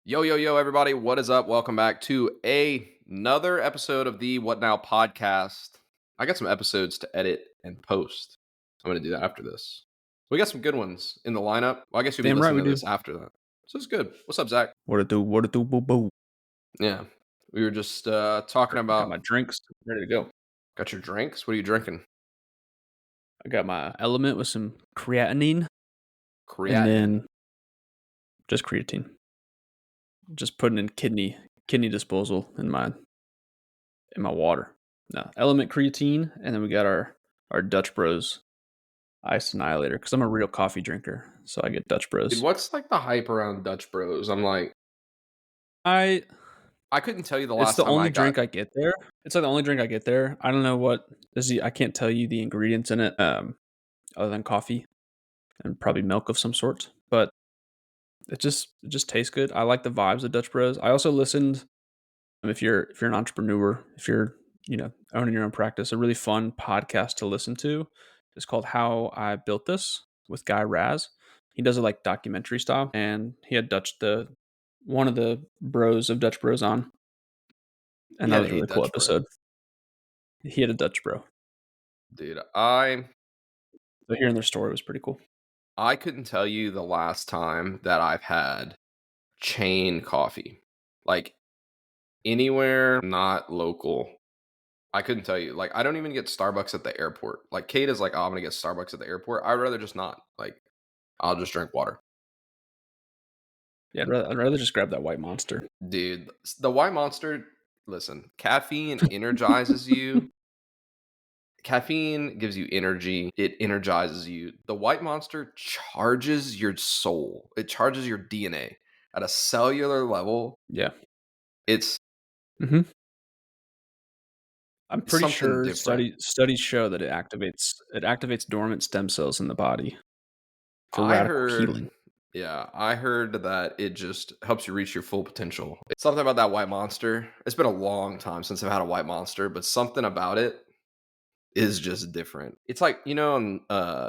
Yo, yo, yo, everybody. What is up? Welcome back to another episode of the What Now podcast. I got some episodes to edit and post. I'm going to do that after this. We got some good ones in the lineup. Well, I guess you'll be Damn right listening we to do. this after that. So it's good. What's up, Zach? What it do? What it do? Boo boo. Yeah. We were just talking I got about. my drinks ready to go. Got your drinks? What are you drinking? I got my element with some creatinine Creatinine. and then just creatine. Just putting in kidney disposal in my water. No, element creatine, and then we got our Dutch Bros Ice Annihilator because I'm a real coffee drinker, so I get Dutch Bros. Dude, what's like the hype around Dutch Bros? I'm like, I couldn't tell you the It's last the time only I got. drink I get there. It's like the only drink I get there. I don't know what is I can't tell you the ingredients in it, other than coffee and probably milk of some sort. But it just tastes good. I like the vibes of Dutch Bros. I also listened. If you're an entrepreneur, if you're owning your own practice, a really fun podcast to listen to is called How I Built This with Guy Raz. He does it like documentary style, and he had one of the bros of Dutch Bros on, and that was a really cool episode. He had a Dutch bro. Dude, So hearing their story was pretty cool. I couldn't tell you the last time that I've had chain coffee. Like anywhere not local. I couldn't tell you. Like I don't even get Starbucks at the airport. Like Kate is like, oh, I'm gonna get Starbucks at the airport. I'd rather just not. Like I'll just drink water. Yeah, I'd rather just grab that white monster. Dude, the white monster, listen, caffeine energizes you. Caffeine gives you energy. It energizes you. The white monster charges your soul. It charges your DNA at a cellular level. Yeah. It's I'm pretty sure different. studies show that it activates dormant stem cells in the body for radical healing. Yeah, I heard that it just helps you reach your full potential. It's something about that white monster. It's been a long time since I've had a white monster, but something about it is just different. It's like, in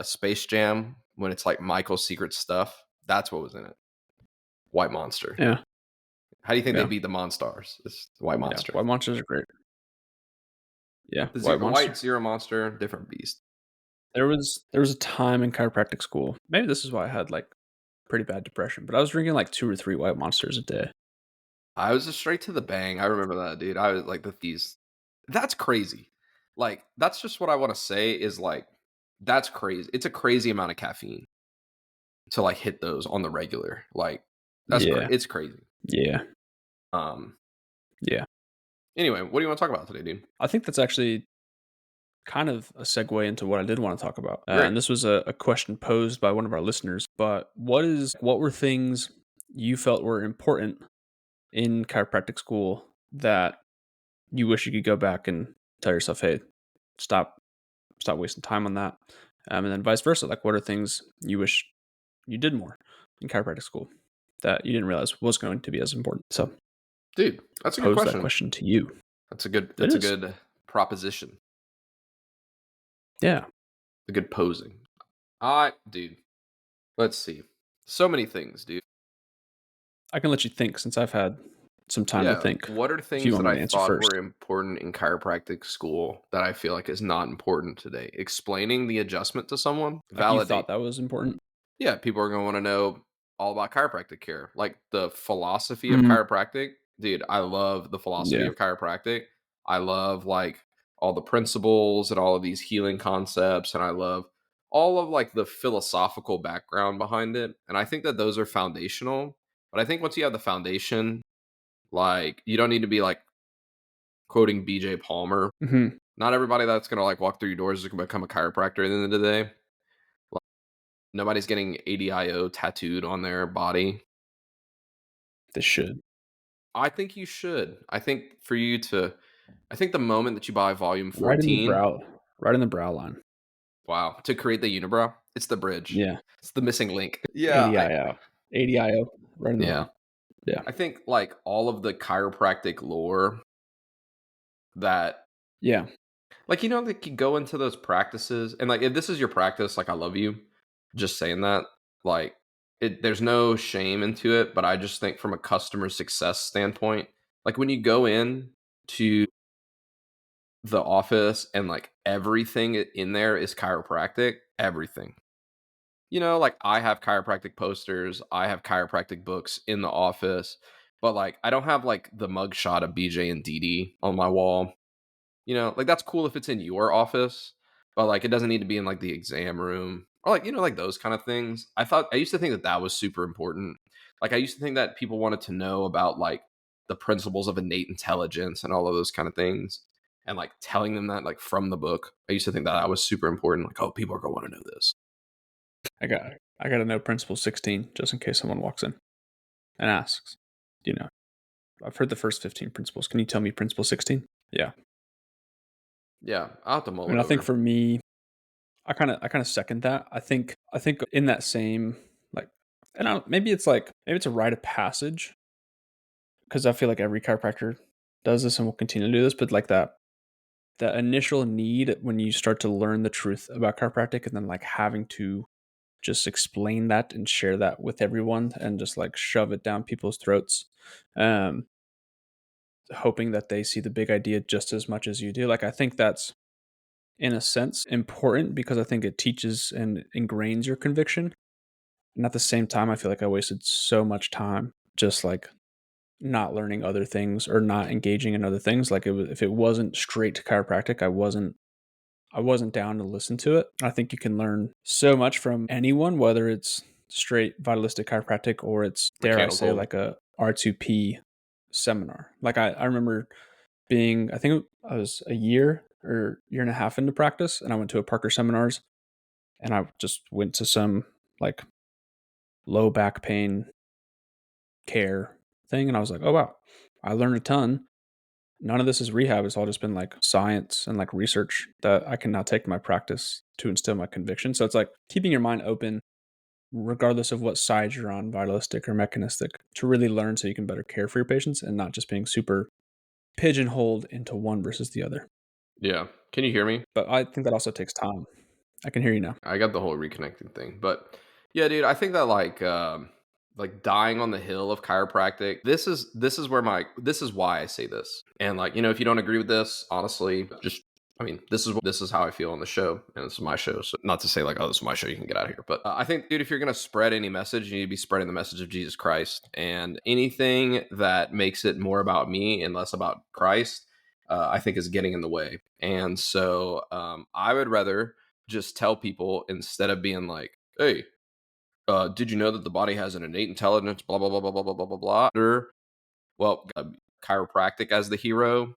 Space Jam when it's like Michael's secret stuff. That's what was in it. White monster. Yeah. How do you think they beat the Monstars? It's the white monster. Yeah, white monsters are great. Yeah, The white zero monster, different beast. There was a time in chiropractic school. Maybe this is why I had like pretty bad depression, but I was drinking like 2 or 3 white monsters a day. I was just straight to the bang. I remember that, dude. I was like these. That's crazy. Like that's just what I want to say is like that's crazy. It's a crazy amount of caffeine to like hit those on the regular. Like that's it's crazy. Yeah. Yeah. Anyway, what do you want to talk about today, dude? I think that's actually kind of a segue into what I did want to talk about. And this was a question posed by one of our listeners. But what were things you felt were important in chiropractic school that you wish you could go back and tell yourself, hey, stop wasting time on that? And then vice versa. Like, what are things you wish you did more in chiropractic school that you didn't realize was going to be as important? So, dude, that's a good question. That question to you. That's a good proposition. Yeah. A good posing. Dude, let's see. So many things, dude. I can let you think since I've had some time to think. What are things that I thought were important in chiropractic school that I feel like is not important today? Explaining the adjustment to someone. Validate. You thought that was important? Yeah, people are going to want to know all about chiropractic care. Like the philosophy of chiropractic. Dude, I love the philosophy of chiropractic. I love like all the principles and all of these healing concepts. And I love all of like the philosophical background behind it. And I think that those are foundational. But I think once you have the foundation, like you don't need to be like quoting BJ Palmer. Not everybody that's going to like walk through your doors is going to become a chiropractor at the end of the day. Like, nobody's getting ADIO tattooed on their body. They should. I think you should. I think the moment that you buy volume 14. Right in the brow line. Wow. To create the unibrow, it's the bridge. Yeah. It's the missing link. Yeah. ADIO. Right in the line. Yeah. I think like all of the chiropractic lore that. Yeah. Like, like you go into those practices and like, if this is your practice, like I love you just saying that, like there's no shame into it, but I just think from a customer success standpoint, like when you go in to the office and like everything in there is chiropractic, everything. Like I have chiropractic posters, I have chiropractic books in the office, but like I don't have like the mugshot of BJ and Dee on my wall. Like that's cool if it's in your office, but like it doesn't need to be in like the exam room or like, like those kind of things. I used to think that that was super important. Like I used to think that people wanted to know about like the principles of innate intelligence and all of those kind of things. And like telling them that like from the book, I used to think that that was super important. Like, oh, people are going to want to know this. I got to know Principle 16 just in case someone walks in and asks. I've heard the first 15 principles. Can you tell me Principle 16? Yeah. Yeah, I'll have to mull And it I think over. for me, I kind of second that. I think in that same like, and maybe it's a rite of passage because I feel like every chiropractor does this and will continue to do this, but like that initial need when you start to learn the truth about chiropractic and then like having to just explain that and share that with everyone and just like shove it down people's throats, um hoping that they see the big idea just as much as you do. Like I think that's in a sense important because I think it teaches and ingrains your conviction. And at the same time, I feel like I wasted so much time just like not learning other things or not engaging in other things. Like if it wasn't straight to chiropractic, I wasn't down to listen to it. I think you can learn so much from anyone, whether it's straight vitalistic chiropractic or it's, dare I say, Mechanical. like a R2P seminar. Like I remember I think I was a year or year and a half into practice, and I went to a Parker seminars, and I just went to some like low back pain care thing, and I was like, oh wow, I learned a ton. None of this is rehab. It's all just been like science and like research that I can now take to my practice to instill my conviction. So it's like keeping your mind open, regardless of what side you're on, vitalistic or mechanistic, to really learn so you can better care for your patients and not just being super pigeonholed into one versus the other. Yeah. Can you hear me? But I think that also takes time. I can hear you now. I got the whole reconnecting thing. But yeah, dude, I think that like dying on the hill of chiropractic, this is this is why I say this. And like, if you don't agree with this, honestly, just I mean, this is how I feel on the show, and this is my show. So not to say like, oh, this is my show, you can get out of here. But I think, dude, if you're gonna spread any message, you need to be spreading the message of Jesus Christ, and anything that makes it more about me and less about Christ, I think is getting in the way. And so I would rather just tell people instead of being like, hey, did you know that the body has an innate intelligence, blah, blah, blah, blah, blah, blah, blah, blah, blah. Or, well, chiropractic as the hero.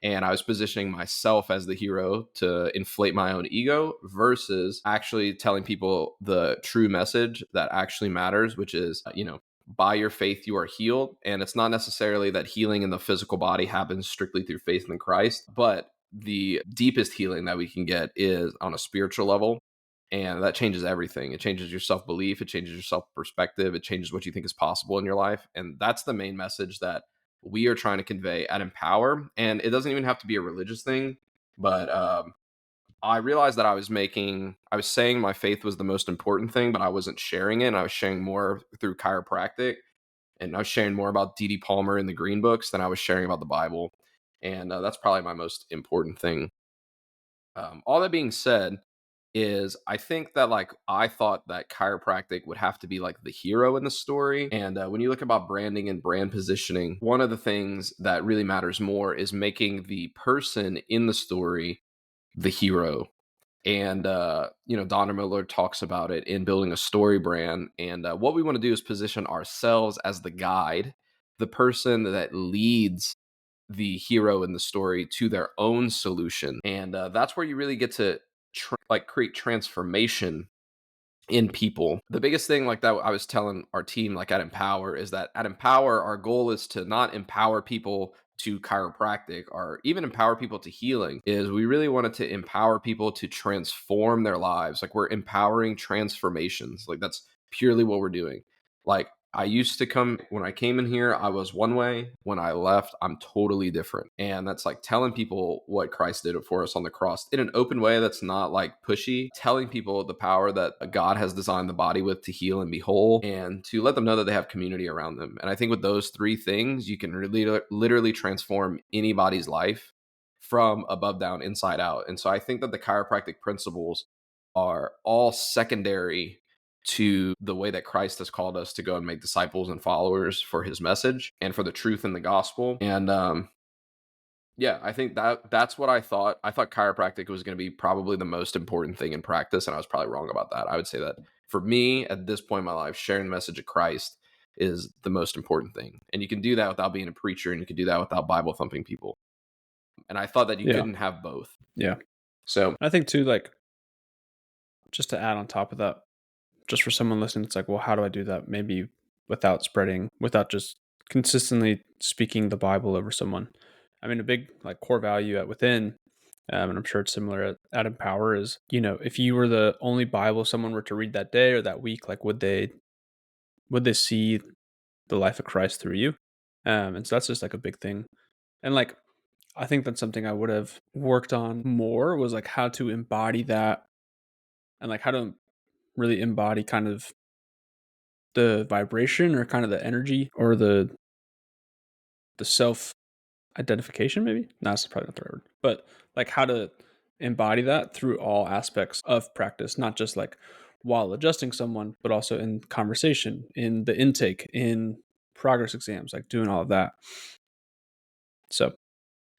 And I was positioning myself as the hero to inflate my own ego versus actually telling people the true message that actually matters, which is, by your faith, you are healed. And it's not necessarily that healing in the physical body happens strictly through faith in Christ, but the deepest healing that we can get is on a spiritual level. And that changes everything. It changes your self belief, it changes your self perspective, it changes what you think is possible in your life. And that's the main message that we are trying to convey at Empower. And it doesn't even have to be a religious thing, but I realized that I was saying my faith was the most important thing, but I wasn't sharing it. And I was sharing more through chiropractic, and I was sharing more about D.D. Palmer in the Green Books than I was sharing about the Bible. And that's probably my most important thing. All that being said, is I think that like I thought that chiropractic would have to be like the hero in the story. And when you look about branding and brand positioning, one of the things that really matters more is making the person in the story the hero. And Donner Miller talks about it in building a story brand. And what we want to do is position ourselves as the guide, the person that leads the hero in the story to their own solution. And that's where you really get to create transformation in people. The biggest thing like that I was telling our team like at Empower is that at Empower our goal is to not empower people to chiropractic or even empower people to healing. Is we really wanted to empower people to transform their lives. Like we're empowering transformations. Like that's purely what we're doing. Like I used to come when I came in here, I was one way. When I left, I'm totally different. And that's like telling people what Christ did for us on the cross in an open way that's not like pushy, telling people the power that God has designed the body with to heal and be whole, and to let them know that they have community around them. And I think with those three things, you can really literally transform anybody's life from above down, inside out. And so I think that the chiropractic principles are all secondary to the way that Christ has called us to go and make disciples and followers for his message and for the truth in the gospel. And yeah, I think that's what I thought. I thought chiropractic was going to be probably the most important thing in practice, and I was probably wrong about that. I would say that for me at this point in my life, sharing the message of Christ is the most important thing. And you can do that without being a preacher, and you can do that without Bible thumping people. And I thought that you Yeah. couldn't have both. Yeah. So I think too, like, just to add on top of that, just for someone listening, it's like, well, how do I do that? Maybe without just consistently speaking the Bible over someone. I mean, a big like core value at within, and I'm sure it's similar at Empower is, if you were the only Bible someone were to read that day or that week, like would they see the life of Christ through you? And so that's just like a big thing. And like I think that's something I would have worked on more was like how to embody that and like how to really embody kind of the vibration or kind of the energy or the self identification maybe. No, that's probably not the right word. But like how to embody that through all aspects of practice, not just like while adjusting someone, but also in conversation, in the intake, in progress exams, like doing all of that. So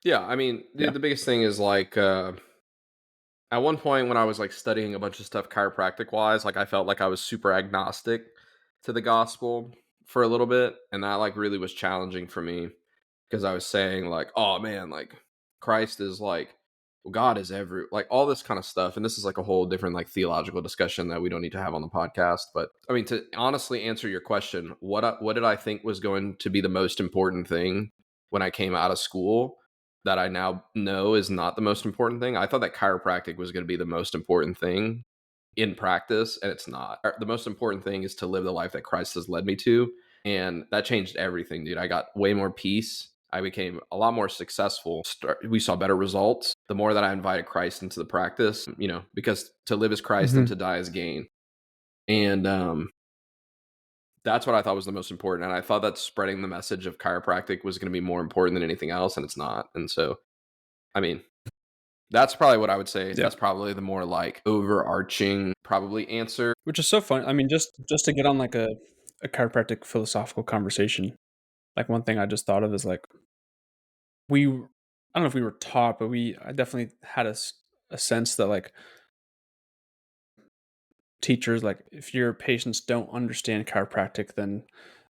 yeah, I mean, yeah. the biggest thing is like at one point when I was like studying a bunch of stuff chiropractic wise, like I felt like I was super agnostic to the gospel for a little bit, and that like really was challenging for me because I was saying like, oh man, like Christ is like, well, God is every, like all this kind of stuff, and this is like a whole different like theological discussion that we don't need to have on the podcast. But I mean, to honestly answer your question, what did I think was going to be the most important thing when I came out of school? That I now know is not the most important thing. I thought that chiropractic was going to be the most important thing in practice, and it's not. The most important thing is to live the life that Christ has led me to. And that changed everything, dude. I got way more peace. I became a lot more successful. We saw better results the more that I invited Christ into the practice, because to live is Christ and Hmm. to die is gain. And that's what I thought was the most important. And I thought that spreading the message of chiropractic was going to be more important than anything else, and it's not. And so, I mean, that's probably what I would say. Yeah. That's probably the more like overarching probably answer. Which is so fun. I mean, just to get on like a chiropractic philosophical conversation, like one thing I just thought of is like I don't know if we were taught, but I definitely had a sense that like teachers, like if your patients don't understand chiropractic, then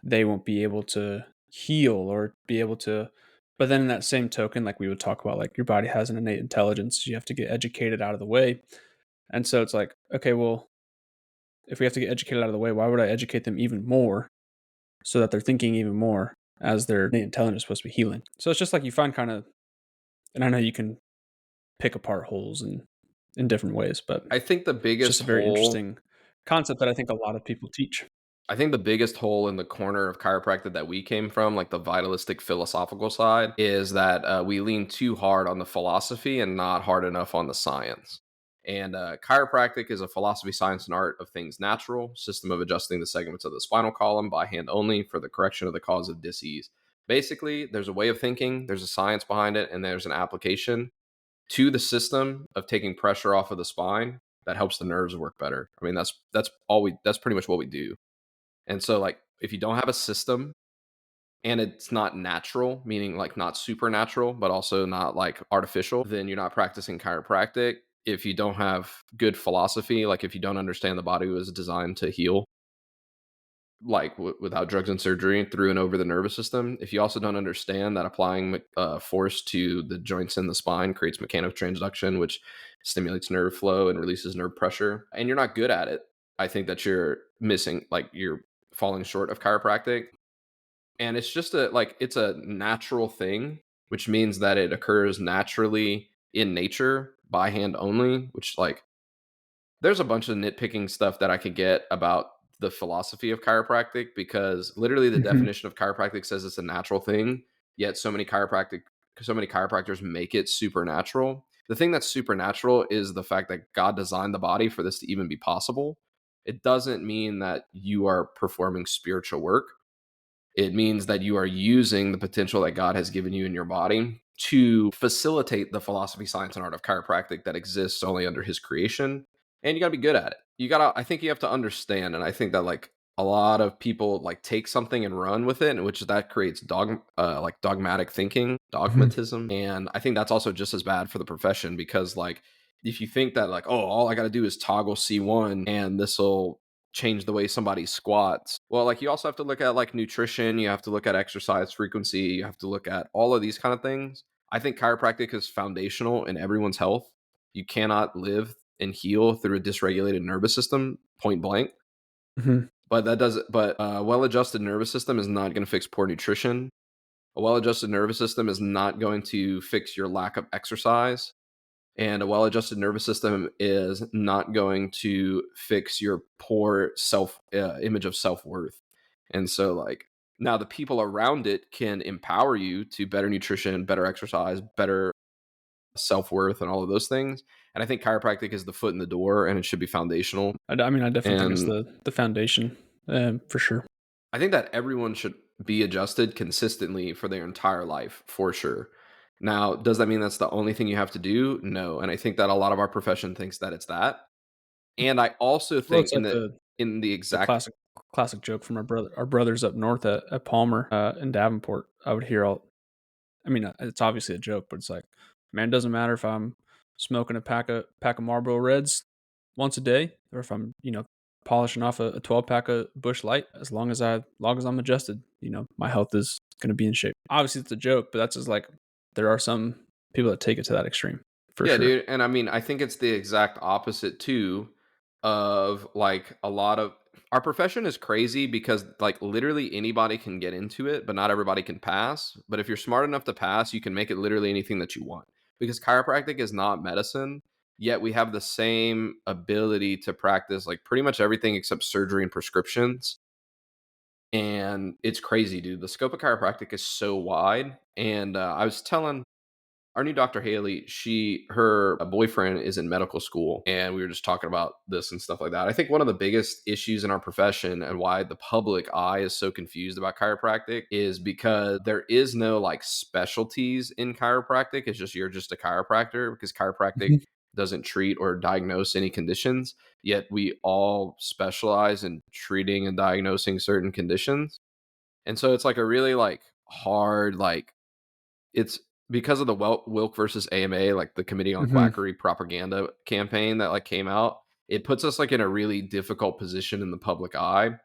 they won't be able to heal or be able to. But then in that same token, like we would talk about, like your body has an innate intelligence, you have to get educated out of the way. And so it's like, okay, well, if we have to get educated out of the way, why would I educate them even more so that they're thinking even more as their innate intelligence is supposed to be healing? So it's just like you find kind of, and I know you can pick apart holes in different ways, but I think the it's just biggest a very hole interesting concept that I think a lot of people teach. I think the biggest hole in the corner of chiropractic that we came from, like the vitalistic philosophical side, is that we lean too hard on the philosophy and not hard enough on the science. And chiropractic is a philosophy, science, and art of things natural, system of adjusting the segments of the spinal column by hand only for the correction of the cause of disease. Basically, there's a way of thinking, there's a science behind it, and there's an application to the system of taking pressure off of the spine that helps the nerves work better. I mean, that's pretty much what we do. And so, like, if you don't have a system and it's not natural, meaning like not supernatural, but also not like artificial, then you're not practicing chiropractic. If you don't have good philosophy, like if you don't understand the body was designed to heal, like without drugs and surgery through and over the nervous system, if you also don't understand that applying force to the joints in the spine creates mechanotransduction, which stimulates nerve flow and releases nerve pressure, and you're not good at it, I think that you're missing, like you're falling short of chiropractic. And it's just it's a natural thing, which means that it occurs naturally in nature by hand only, which like there's a bunch of nitpicking stuff that I could get about the philosophy of chiropractic, because literally the Mhm. definition of chiropractic says it's a natural thing, yet so many chiropractors make it supernatural. The thing that's supernatural is the fact that God designed the body for this to even be possible. It doesn't mean that you are performing spiritual work. It means that you are using the potential that God has given you in your body to facilitate the philosophy, science, and art of chiropractic that exists only under his creation. And you got to be good at it. I think you have to understand. And I think that like a lot of people like take something and run with it, which that creates like dogmatic thinking, Mhm. dogmatism. And I think that's also just as bad for the profession, because like, if you think that like, oh, all I got to do is toggle C1 and this will change the way somebody squats. Well, like you also have to look at like nutrition, you have to look at exercise frequency, you have to look at all of these kind of things. I think chiropractic is foundational in everyone's health. You cannot live and heal through a dysregulated nervous system, point blank. Mhm. But that does but a well-adjusted nervous system is not going to fix poor nutrition. A well-adjusted nervous system is not going to fix your lack of exercise, and a well-adjusted nervous system is not going to fix your poor self image of self-worth. And so like now the people around it can empower you to better nutrition, better exercise, better self-worth, and all of those things. And I think chiropractic is the foot in the door, and it should be foundational. I mean, I definitely think it's And the foundation, for sure. I think that everyone should be adjusted consistently for their entire life, for sure. Now, does that mean that's the only thing you have to do? No. And I think that a lot of our profession thinks that it's that. And I also Well, think it's like in the the exact classic joke from our brothers up north at Palmer, in Davenport. I would hear all. I mean, it's obviously a joke, but it's like, man, it doesn't matter if I'm smoking a pack of Marlboro Reds once a day, or if I'm polishing off a 12 pack of Bush Light. As long as I'm adjusted, my health is going to be in shape. Obviously, it's a joke, but that's just like there are some people that take it to that extreme for Yeah, sure. dude. And I mean, I think it's the exact opposite too of like a lot of our profession is crazy because like literally anybody can get into it, but not everybody can pass. But if you're smart enough to pass, you can make it literally anything that you want, because chiropractic is not medicine. Yet we have the same ability to practice like pretty much everything except surgery and prescriptions. And it's crazy, dude. The scope of chiropractic is so wide. And I was telling our new Dr. Haley, her boyfriend is in medical school, and we were just talking about this and stuff like that. I think one of the biggest issues in our profession and why the public eye is so confused about chiropractic is because there is no like specialties in chiropractic. It's just you're just a chiropractor, because chiropractic Mhm. doesn't treat or diagnose any conditions, yet we all specialize in treating and diagnosing certain conditions. And so it's like a really like hard like it's because of the Wilk versus AMA, like the Committee on Mhm. Quackery propaganda campaign that like came out. It puts us like in a really difficult position in the public eye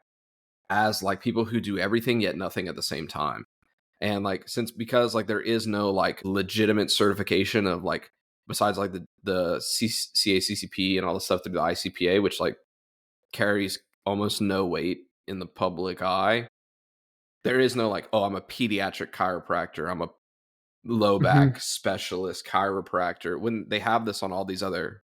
as like people who do everything yet nothing at the same time. And like because like there is no like legitimate certification of like besides like the CACCP and all the stuff through the ICPA, which like carries almost no weight in the public eye. There is no like, oh, I'm a pediatric chiropractor. I'm a low Mhm. back specialist chiropractor, when they have this on all these other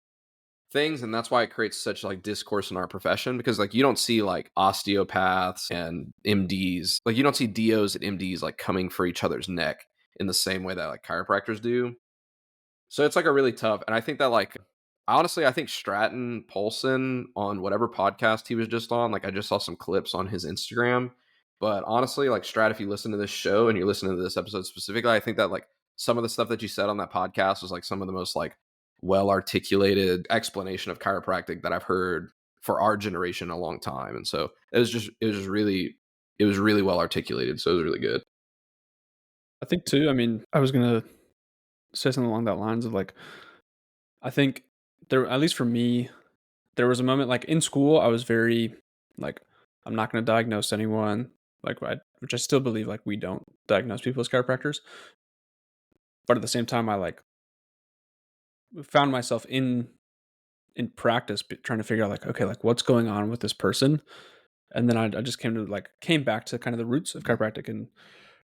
things. And that's why it creates such like discourse in our profession, because like you don't see like osteopaths and MDs, like you don't see DOs and MDs like coming for each other's neck in the same way that like chiropractors do. So it's like a really tough, and I think that like honestly, I think Stratton Polson on whatever podcast he was just on, like I just saw some clips on his Instagram. But honestly, like Strat, if you listen to this show and you're listening to this episode specifically, I think that like some of the stuff that you said on that podcast was like some of the most like well articulated explanation of chiropractic that I've heard for our generation in a long time. And so it was really well articulated. So it was really good. I think too. I mean, I was gonna say something along that lines of like, I think there, at least for me, there was a moment like in school, I was very like, I'm not going to diagnose anyone, which I still believe like we don't diagnose people as chiropractors, but at the same time, I like found myself in practice trying to figure out like, okay, like what's going on with this person, and then I just came back to kind of the roots of chiropractic and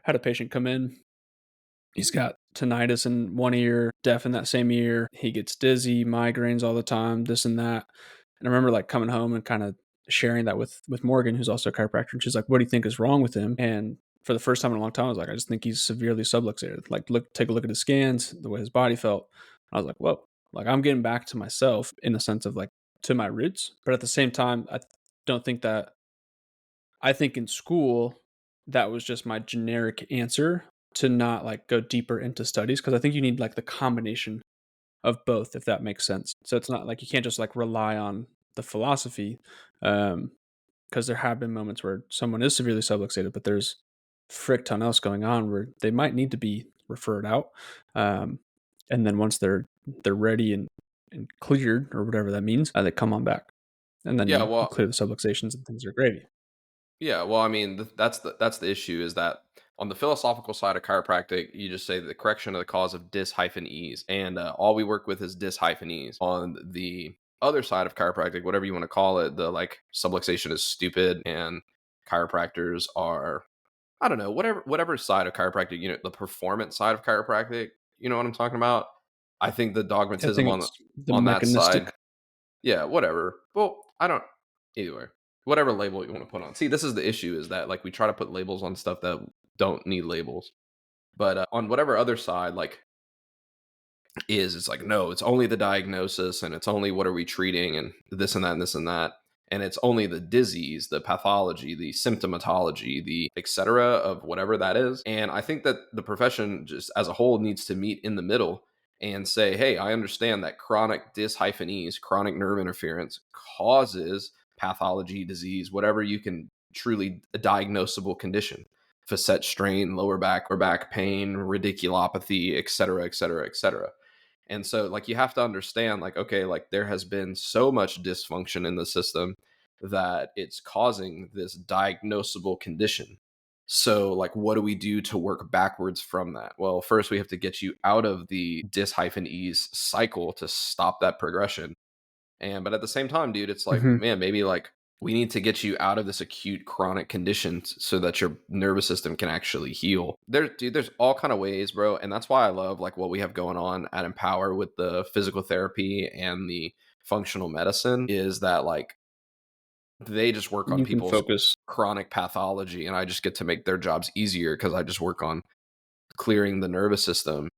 had a patient come in. He's got tinnitus in one ear, deaf in that same ear. He gets dizzy, migraines all the time, this and that. And I remember like coming home and kind of sharing that with Morgan, who's also a chiropractor, and she's like, "What do you think is wrong with him?" And for the first time in a long time, I was like, "I just think he's severely subluxated. Like, take a look at his scans, the way his body felt." I was like, "Whoa!" Like, I'm getting back to myself in the sense of like to my roots, but at the same time, I don't think that. I think in school that was just my generic answer to not like go deeper into studies because I think you need like the combination of both, if that makes sense. So it's not like you can't just like rely on the philosophy, because there have been moments where someone is severely subluxated, but there's frick ton else going on where they might need to be referred out, um, and then once they're ready and cleared or whatever that means, they come on back, and then Yeah, you well, clear the subluxations and things are gravy. yeah, well, I mean, that's the issue is that on the philosophical side of chiropractic, you just say the correction of the cause of dis hyphen ease, and all we work with is dis hyphen ease. On the other side of chiropractic, whatever you want to call it, the like subluxation is stupid, and chiropractors are, I don't know, whatever side of chiropractic, the performance side of chiropractic, you know what I'm talking about. I think the I dogmatism think on it's the on that side, mechanistic. yeah, whatever. Well, I don't either way. Whatever label you want to put on. See, this is the issue is that like we try to put labels on stuff that don't need labels. But on whatever other side, like it's like no, it's only the diagnosis and it's only what are we treating and this and that and this and that. And it's only the disease, the pathology, the symptomatology, the etc. of whatever that is. And I think that the profession just as a whole needs to meet in the middle and say, hey, I understand that chronic dis-ease, chronic nerve interference causes pathology, disease, whatever you can truly a diagnosable condition, facet strain, lower back or back pain, radiculopathy, etc., etc., etc. And so like you have to understand like okay, like there has been so much dysfunction in the system that it's causing this diagnosable condition. So like what do we do to work backwards from that? Well, first we have to get you out of the dis-ease cycle to stop that progression. And but at the same time, dude, it's like, Mhm. man, maybe like we need to get you out of this acute chronic condition so that your nervous system can actually heal. There's all kind of ways, bro. And that's why I love like what we have going on at Empower with the physical therapy and the functional medicine is that like they just work on You can people's focus. chronic pathology and I just get to make their jobs easier because I just work on clearing the nervous system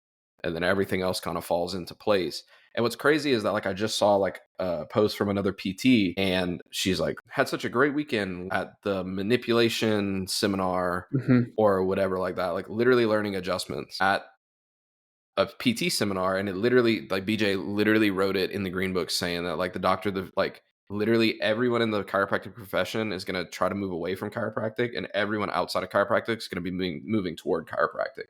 and then everything else kind of falls into place. And what's crazy is that like I just saw like a post from another PT and she's like had such a great weekend at the manipulation seminar Mhm. or whatever like that, like literally learning adjustments at a PT seminar and it literally like BJ literally wrote it in the green book saying that like the doctor the like literally everyone in the chiropractic profession is going to try to move away from chiropractic and everyone outside of chiropractic is going to be moving toward chiropractic.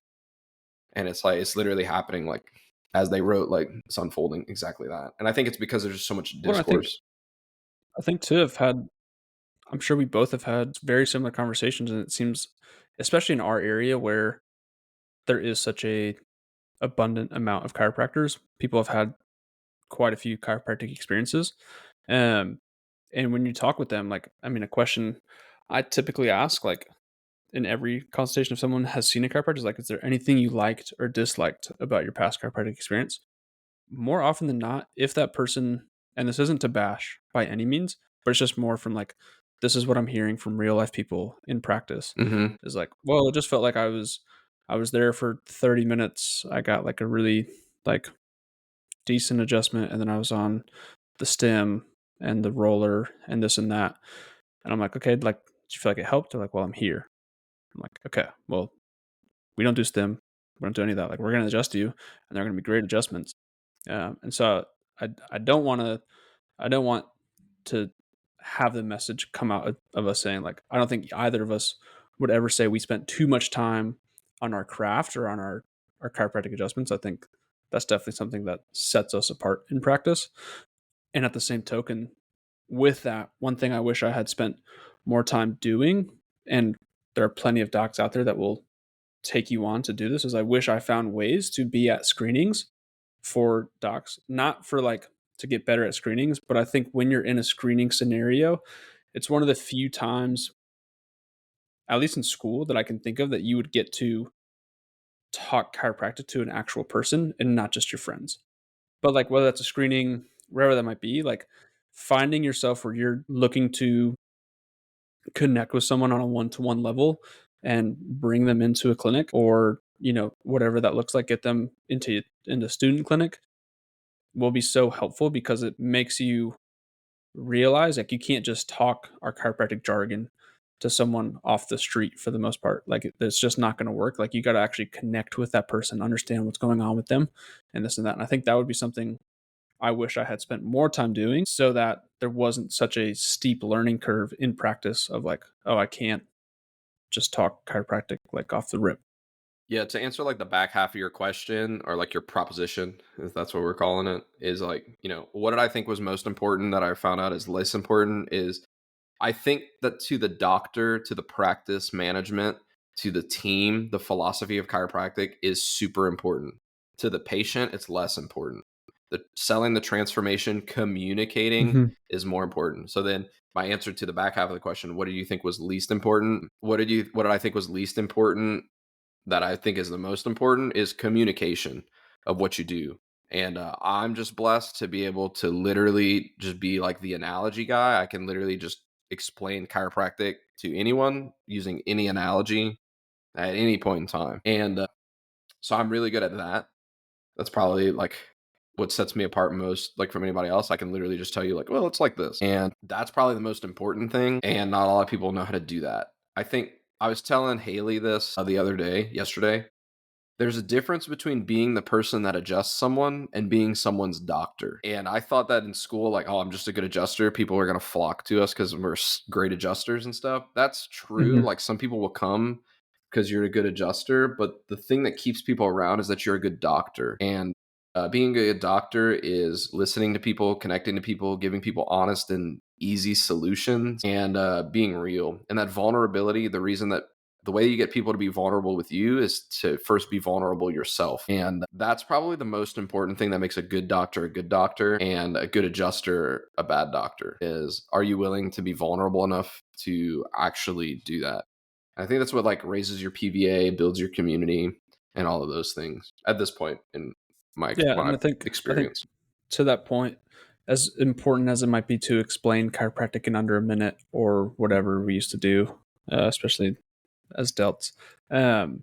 And it's like it's literally happening like as they wrote like it's unfolding exactly that. And I think it's because there's just so much Well, discourse. I think too, I'm sure we both have had very similar conversations, and it seems, especially in our area where there is such a abundant amount of chiropractors, people have had quite a few chiropractic experiences. Um, and when you talk with them, like, I mean, a question I typically ask, like, in every consultation, if someone has seen a chiropractor, is like, is there anything you liked or disliked about your past chiropractic experience? More often than not, if that person, and this isn't to bash by any means, but it's just more from like, this is what I'm hearing from real life people in practice Hmm. is like, well, it just felt like I was there for 30 minutes. I got like a really like decent adjustment, and then I was on the stem and the roller and this and that. And I'm like, okay, like, do you feel like it helped? They're like, well, I'm here. I'm like, okay, well, we don't do stem. We don't do any of that. Like, we're going to adjust you, and they're going to be great adjustments. And so I don't want to I don't want to have the message come out of us saying like I don't think either of us would ever say we spent too much time on our craft or on our chiropractic adjustments. I think that's definitely something that sets us apart in practice. And at the same token, with that, one thing I wish I had spent more time doing, and there are plenty of docs out there that will take you on to do this, is I wish I found ways to be at screenings for docs, not for like to get better at screenings, but I think when you're in a screening scenario, it's one of the few times, at least in school, that I can think of that you would get to talk chiropractic to an actual person and not just your friends. But like whether that's a screening, wherever that might be, like finding yourself where you're looking to connect with someone on a one-to-one level and bring them into a clinic, or whatever that looks like, get them into student clinic, will be so helpful because it makes you realize like you can't just talk our chiropractic jargon to someone off the street for the most part. Like it's just not going to work. Like you got to actually connect with that person, understand what's going on with them, and this and that. And I think that would be something I wish I had spent more time doing, so that there wasn't such a steep learning curve in practice of like, oh, I can't just talk chiropractic like off the rip. Yeah, to answer like the back half of your question, or like your proposition, if that's what we're calling it, is like, what did I think was most important that I found out is less important is I think that to the doctor, to the practice management, to the team, the philosophy of chiropractic is super important. To the patient, it's less important. The selling the transformation, communicating Mhm. is more important. So then my answer to the back half of the question, what do you think was least important? What did I think was least important that I think is the most important is communication of what you do. And I'm just blessed to be able to literally just be like the analogy guy. I can literally just explain chiropractic to anyone using any analogy at any point in time. And so I'm really good at that. That's probably like what sets me apart most, like from anybody else. I can literally just tell you, like, well, it's like this. And that's probably the most important thing. And not a lot of people know how to do that. I think I was telling Haley this the other day, yesterday. There's a difference between being the person that adjusts someone and being someone's doctor. And I thought that in school, like, oh, I'm just a good adjuster. People are going to flock to us because we're great adjusters and stuff. That's true. Mhm. Like, some people will come because you're a good adjuster. But the thing that keeps people around is that you're a good doctor. And being a good doctor is listening to people, connecting to people, giving people honest and easy solutions, and being real. And that vulnerability, the reason that the way you get people to be vulnerable with you is to first be vulnerable yourself. And that's probably the most important thing that makes a good doctor and a good adjuster a bad doctor is, are you willing to be vulnerable enough to actually do that? I think that's what like raises your PVA, builds your community, and all of those things at this point in Yeah, what and I've I think experienced. to that point, as important as it might be to explain chiropractic in under a minute or whatever we used to do, especially as delts, um,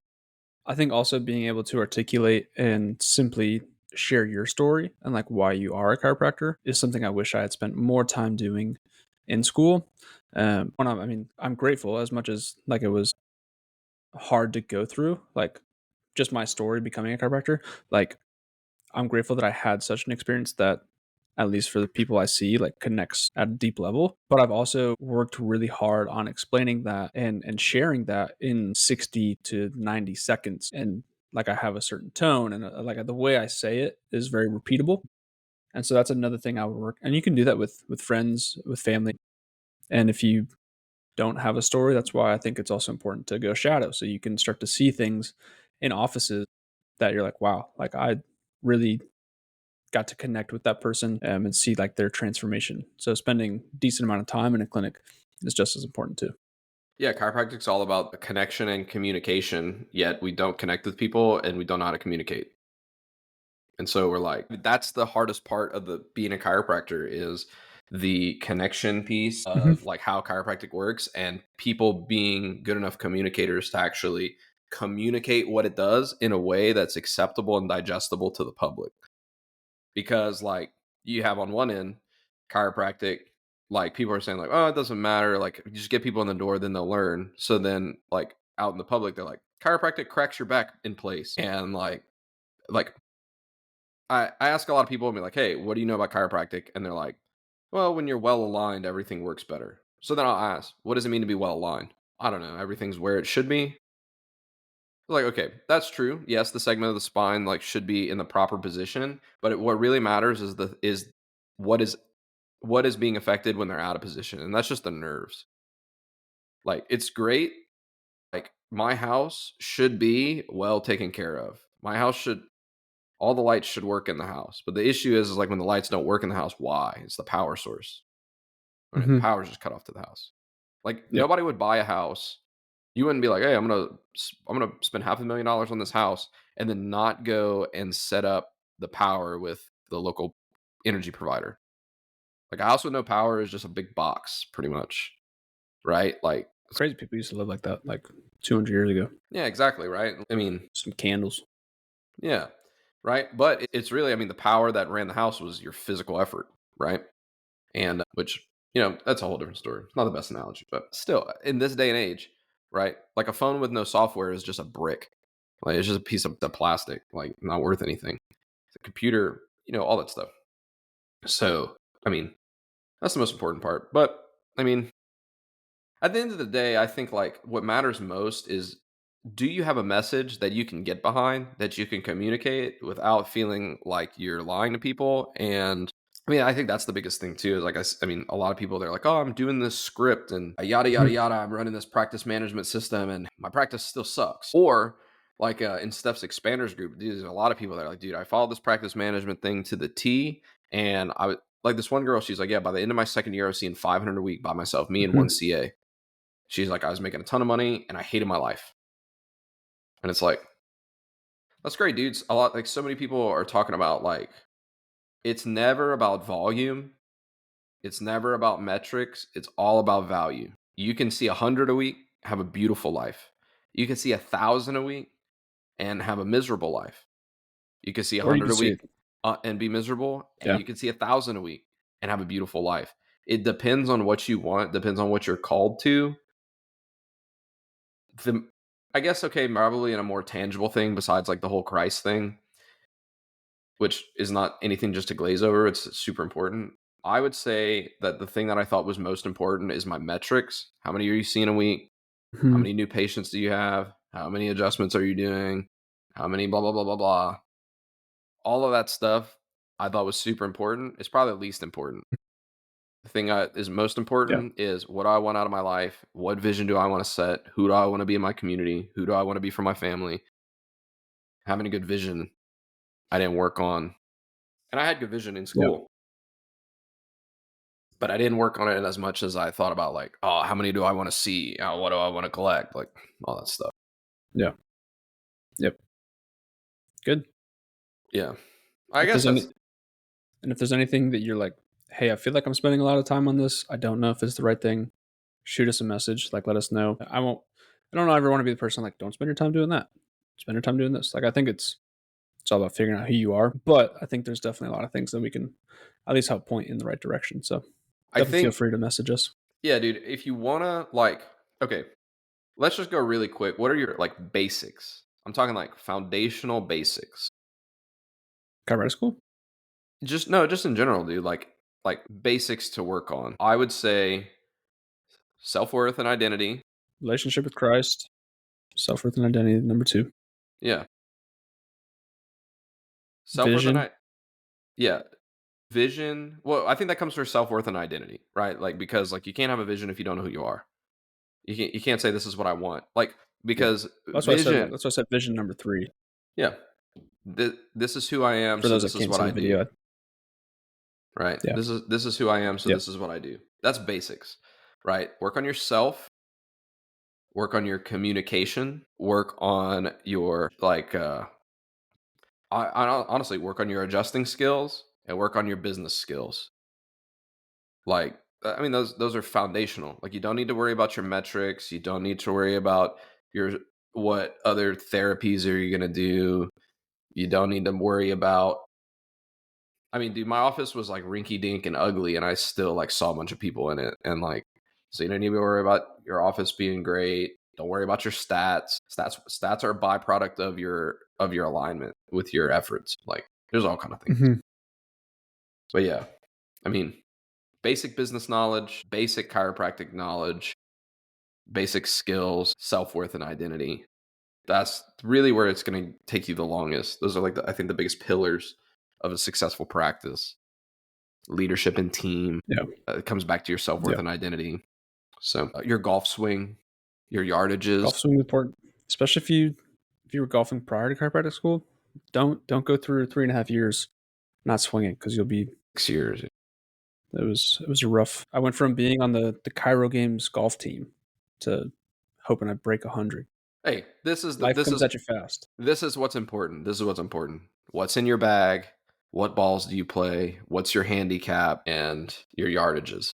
I think also being able to articulate and simply share your story and like why you are a chiropractor is something I wish I had spent more time doing in school. I mean, I'm grateful as much as like it was hard to go through, like just my story becoming a chiropractor. Like I'm grateful that I had such an experience that, at least for the people I see, like connects at a deep level. But I've also worked really hard on explaining that and sharing that in 60 to 90 seconds. And like I have a certain tone and like the way I say it is very repeatable. And so that's another thing I would work. And you can do that with friends, with family. And if you don't have a story, that's why I think it's also important to go shadow, so you can start to see things in offices that you're like, wow, like I really got to connect with that person, and see like their transformation. So spending decent amount of time in a clinic is just as important too. Yeah, chiropractic's all about connection and communication, yet we don't connect with people and we don't know how to communicate. And so we're like, that's the hardest part of the being a chiropractor is the connection piece Mhm. of like how chiropractic works and people being good enough communicators to actually communicate what it does in a way that's acceptable and digestible to the public. Because like you have on one end chiropractic, like people are saying like, oh, it doesn't matter, like you just get people in the door, then they'll learn. So then like out in the public, they're like, chiropractic cracks your back in place. And like I ask a lot of people and be like, hey, what do you know about chiropractic? And they're like, well, when you're well aligned, everything works better. So then I'll ask, what does it mean to be well aligned? I don't know. Everything's where it should be. Like, okay, that's true. Yes, the segment of the spine like should be in the proper position, but what really matters is what is what is being affected when they're out of position, and that's just the nerves. Like, it's great. Like, my house should be well taken care of. My house should all the lights should work in the house. But the issue is like when the lights don't work in the house, why? It's the power source. I mean, the Mhm. power's just cut off to the house. Like Yeah. nobody would buy a house. You wouldn't be like, hey, I'm gonna spend $500,000 on this house and then not go and set up the power with the local energy provider. Like a house with no power is just a big box, pretty much, right? Like, Crazy people used to live like that, like 200 years ago. yeah, exactly, right? I mean, Some candles. yeah, right. But it's really, I mean, the power that ran the house was your physical effort, right? And which, that's a whole different story. It's not the best analogy, but still, in this day and age, right? Like a phone with no software is just a brick. Like it's just a piece of the plastic, like not worth anything. The computer, all that stuff. So, I mean, that's the most important part. But I mean, at the end of the day, I think like what matters most is, do you have a message that you can get behind, that you can communicate without feeling like you're lying to people? And I mean, I think that's the biggest thing too. Is like I mean, a lot of people they're like, "Oh, I'm doing this script and yada yada Mhm. yada. I'm running this practice management system, and my practice still sucks." Or like in Steph's expanders group, there's a lot of people that are like, "Dude, I followed this practice management thing to the T, and I was like this one girl. She's like, yeah, by the end of my second year, I was seeing 500 a week by myself, me and one Mhm. CA." She's like, I was making a ton of money and I hated my life. And it's like, that's great, dudes. A lot, like, so many people are talking about, like, it's never about volume. It's never about metrics. It's all about value. You can see 100 a week, have a beautiful life. You can see 1,000 a week and have a miserable life. You can see Or you 100 can a see week it. and be miserable. And Yeah. you can see 1,000 a week and have a beautiful life. It depends on what you want, depends on what you're called to. The I guess, okay, probably in a more tangible thing besides like the whole Christ thing, which is not anything just to glaze over. It's super important. I would say that the thing that I thought was most important is my metrics. How many are you seeing a week? How Mhm. many new patients do you have? How many adjustments are you doing? How many blah blah blah blah blah. All of that stuff I thought was super important. It's probably the least important. The thing that is most Yeah. important is, what do I want out of my life? What vision do I want to set? Who do I want to be in my community? Who do I want to be for my family? Having a good vision I didn't work on. And I had good vision in Yeah. school, but I didn't work on it as much as I thought about, like, oh, how many do I want to see? What do I want to collect? Like all that stuff. Yeah. Yep. Good. Yeah. I If guess there's any that's and if there's anything that you're like, "Hey, I feel like I'm spending a lot of time on this. I don't know if it's the right thing." Shoot us a message. Like, let us know. I don't ever want to be the person like, don't spend your time doing that. Spend your time doing this. Like, I think it's all about figuring out who you are. But I think there's definitely a lot of things that we can at least help point in the right direction. So I definitely feel think, free to message us. yeah, dude, if you wanna, like, okay, let's just go really quick. What are your like basics? I'm talking like foundational basics. Chiropractic school, Just no, just in general, dude. Like basics to work on. I would say self-worth and identity. relationship with Christ, self worth and identity. Number two, Yeah. Self-worth and vision. I yeah. Vision, well, I think that comes from self-worth and identity, right? Like, because like you can't have a vision if you don't know who you are. You can't say this is what I want. Like, Yeah. because That's why I said like vision, that's why I said vision number three. yeah. This is who I am, For so those that this is can't what see I the do, video, right? yeah. This is who I am, so Yep. this is what I do. That's basics, right? Work on yourself, work on your communication, work on your like honestly work on your adjusting skills and work on your business skills. Like, I mean, those are foundational. Like, you don't need to worry about your metrics. You don't need to worry about your what other therapies are you gonna do. You don't need to worry about. I mean, dude, my office was like rinky dink and ugly, and I still like saw a bunch of people in it. And like, so you don't need to worry about your office being great. Don't worry about your stats. Stats are a byproduct of your alignment with your efforts. Like, there's all kind of things. Hmm. But yeah, I mean, basic business knowledge, basic chiropractic knowledge, basic skills, self-worth and identity. That's really where it's going to take you the longest. Those are like I think the biggest pillars of a successful practice. Leadership and team. Yeah. It comes back to your self-worth Yeah. and identity. So, your golf swing, your yardages, Golf swing is important, especially if you were golfing prior to chiropractic school. Don't go through 3.5 years not swinging because you'll be. 6 years. It was a rough. I went from being on the Chiro Games golf team to hoping I'd break 100. Hey, this is Life comes at you fast. this is what's important. This is what's important. What's in your bag? what balls do you play, what's your handicap, and your yardages.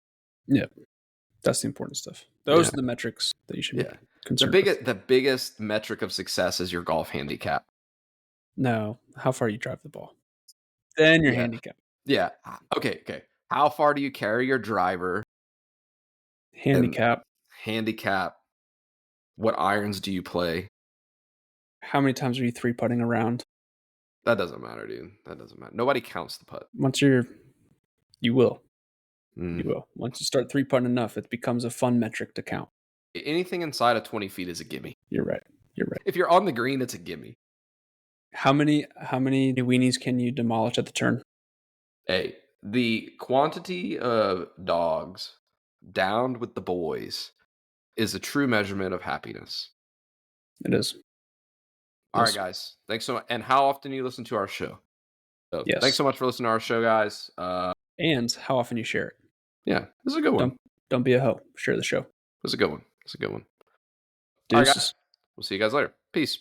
Yeah, that's the important stuff. Those are the metrics that you should be concerned with. The biggest metric of success is your golf handicap. No, how far you drive the ball. Then your handicap. Yeah. Okay. How far do you carry your driver? Handicap. Handicap. What irons do you play? How many times are you 3-putting around? That doesn't matter, dude. That doesn't matter. Nobody counts the putt. You will. You will. Once you start 3-putting enough, it becomes a fun metric to count. Anything inside of 20 feet is a gimme. You're right. If you're on the green, it's a gimme. How many weenies can you demolish at the turn? Hey, the quantity of dogs downed with the boys is a true measurement of happiness. It is. All right, guys. Thanks so much. And how often do you listen to our show? So, yes. Thanks so much for listening to our show, guys. And how often you share it. Yeah, this is a good one. Don't be a hoe. Share the show. This is a good one. Deuces. All right, guys. We'll see you guys later. Peace.